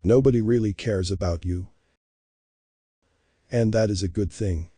Nobody really cares about you. And that is a good thing.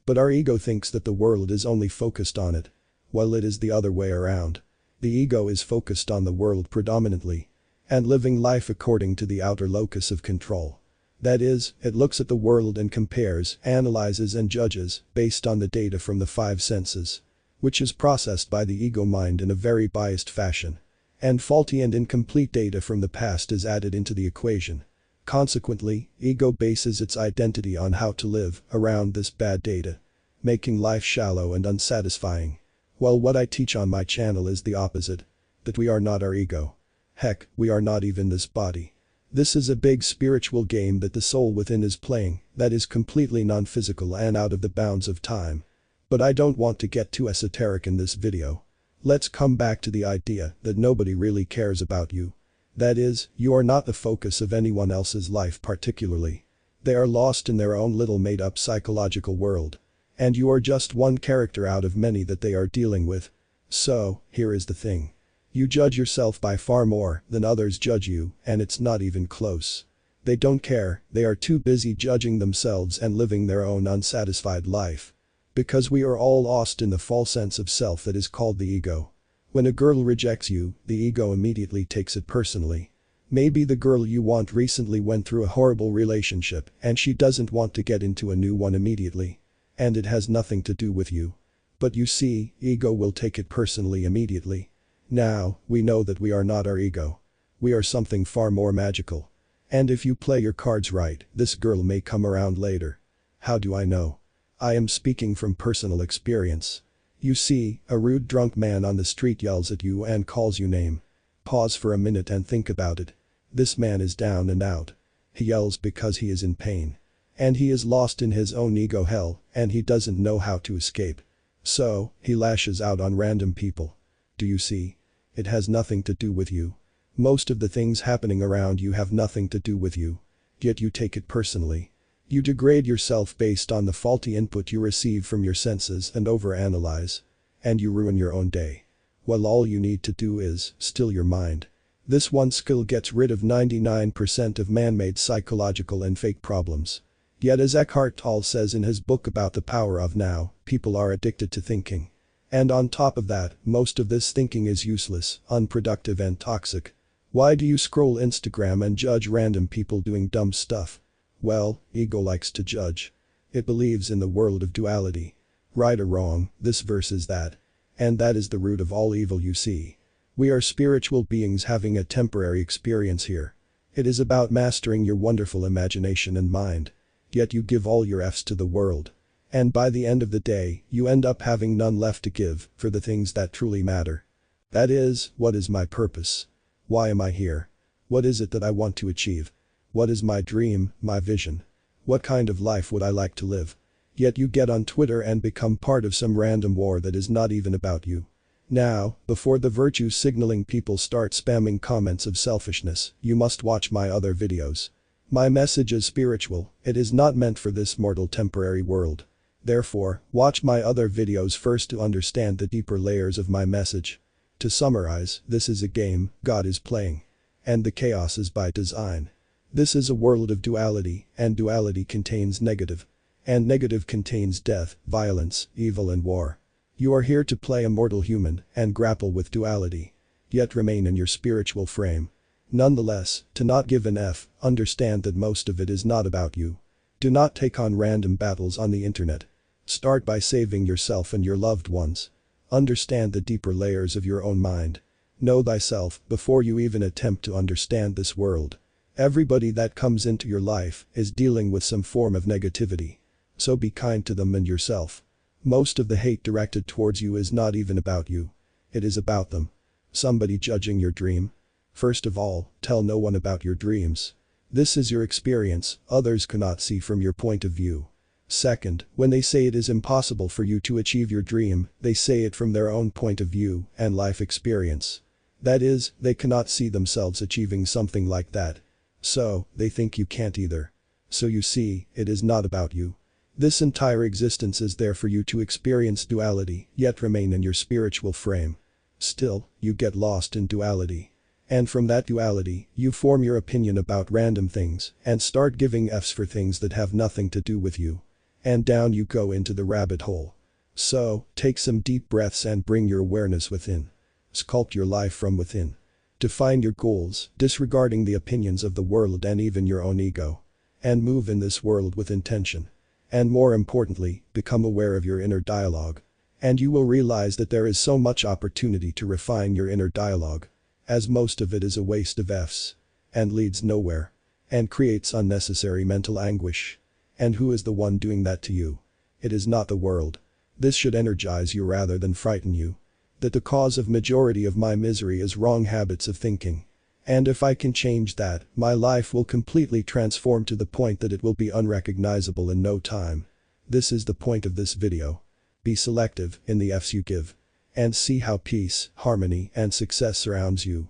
But our ego thinks that the world is only focused on it, while it is the other way around. The ego is focused on the world predominantly and living life according to the outer locus of control. That is, it looks at the world and compares, analyzes and judges based on the data from the five senses, which is processed by the ego mind in a very biased fashion. And faulty and incomplete data from the past is added into the equation. Consequently, ego bases its identity on how to live around this bad data, making life shallow and unsatisfying. Well, what I teach on my channel is the opposite. That we are not our ego. Heck, we are not even this body. This is a big spiritual game that the soul within is playing that is completely non-physical and out of the bounds of time. But I don't want to get too esoteric in this video. Let's come back to the idea that nobody really cares about you. That is, you are not the focus of anyone else's life particularly. They are lost in their own little made-up psychological world. And you are just one character out of many that they are dealing with. So, here is the thing. You judge yourself by far more than others judge you, and it's not even close. They don't care, they are too busy judging themselves and living their own unsatisfied life. Because we are all lost in the false sense of self that is called the ego. When a girl rejects you, the ego immediately takes it personally. Maybe the girl you want recently went through a horrible relationship and she doesn't want to get into a new one immediately. And it has nothing to do with you. But you see, ego will take it personally immediately. Now, we know that we are not our ego. We are something far more magical. And if you play your cards right, this girl may come around later. How do I know? I am speaking from personal experience. You see, a rude drunk man on the street yells at you and calls you name. Pause for a minute and think about it. This man is down and out. He yells because he is in pain. And he is lost in his own ego hell and he doesn't know how to escape. So, he lashes out on random people. Do you see? It has nothing to do with you. Most of the things happening around you have nothing to do with you. Yet you take it personally. You degrade yourself based on the faulty input you receive from your senses and overanalyze. And you ruin your own day. Well, all you need to do is still your mind. This one skill gets rid of 99% of man-made psychological and fake problems. Yet as Eckhart Tolle says in his book about the power of now, people are addicted to thinking. And on top of that, most of this thinking is useless, unproductive and toxic. Why do you scroll Instagram and judge random people doing dumb stuff? Well, ego likes to judge. It believes in the world of duality. Right or wrong, this versus that. And that is the root of all evil you see. We are spiritual beings having a temporary experience here. It is about mastering your wonderful imagination and mind. Yet you give all your F's to the world. And by the end of the day, you end up having none left to give for the things that truly matter. That is, what is my purpose? Why am I here? What is it that I want to achieve? What is my dream, my vision? What kind of life would I like to live? Yet you get on Twitter and become part of some random war that is not even about you. Now, before the virtue signaling people start spamming comments of selfishness, you must watch my other videos. My message is spiritual, it is not meant for this mortal temporary world. Therefore, watch my other videos first to understand the deeper layers of my message. To summarize, this is a game God is playing. And the chaos is by design. This is a world of duality, and duality contains negative. And negative contains death, violence, evil and war. You are here to play a mortal human and grapple with duality. Yet remain in your spiritual frame. Nonetheless, to not give an F, understand that most of it is not about you. Do not take on random battles on the internet. Start by saving yourself and your loved ones. Understand the deeper layers of your own mind. Know thyself before you even attempt to understand this world. Everybody that comes into your life is dealing with some form of negativity. So be kind to them and yourself. Most of the hate directed towards you is not even about you. It is about them. Somebody judging your dream? First of all, tell no one about your dreams. This is your experience, others cannot see from your point of view. Second, when they say it is impossible for you to achieve your dream, they say it from their own point of view and life experience. That is, they cannot see themselves achieving something like that. So, they think you can't either. So you see, it is not about you. This entire existence is there for you to experience duality, yet remain in your spiritual frame. Still, you get lost in duality. And from that duality, you form your opinion about random things and start giving Fs for things that have nothing to do with you. And down you go into the rabbit hole. So, take some deep breaths and bring your awareness within. Sculpt your life from within. Define your goals, disregarding the opinions of the world and even your own ego. And move in this world with intention. And more importantly, become aware of your inner dialogue. And you will realize that there is so much opportunity to refine your inner dialogue. As most of it is a waste of Fs. And leads nowhere. And creates unnecessary mental anguish. And who is the one doing that to you? It is not the world. This should energize you rather than frighten you. That the cause of majority of my misery is wrong habits of thinking. And if I can change that, my life will completely transform to the point that it will be unrecognizable in no time. This is the point of this video. Be selective in the Fs you give. And see how peace, harmony, and success surrounds you.